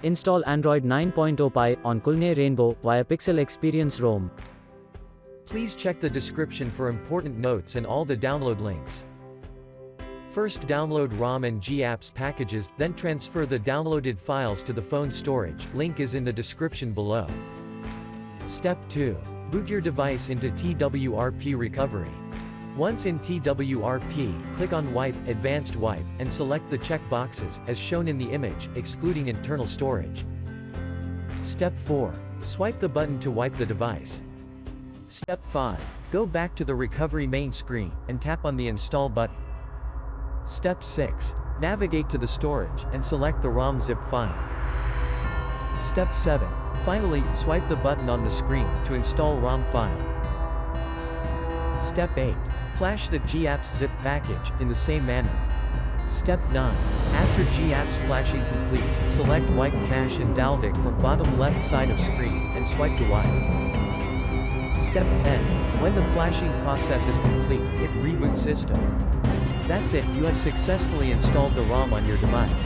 Install Android 9.0 Pie on Koolnee Rainbow via Pixel Experience ROM. Please check the description for important notes and all the download links. First download ROM and GApps packages, then transfer the downloaded files to the phone storage, link is in the description below. Step 2. Boot your device into TWRP recovery. Once in TWRP, click on Wipe, Advanced Wipe, and select the check boxes, as shown in the image, excluding internal storage. Step 4. Swipe the button to wipe the device. Step 5. Go back to the recovery main screen, and tap on the Install button. Step 6. Navigate to the storage, and select the ROM zip file. Step 7. Finally, swipe the button on the screen, to install ROM file. Step 8. Flash the GApps zip package, in the same manner. Step 9. After GApps flashing completes, select Wipe Cache and Dalvik from bottom left side of screen, and swipe to wipe. Step 10. When the flashing process is complete, hit Reboot System. That's it, you have successfully installed the ROM on your device.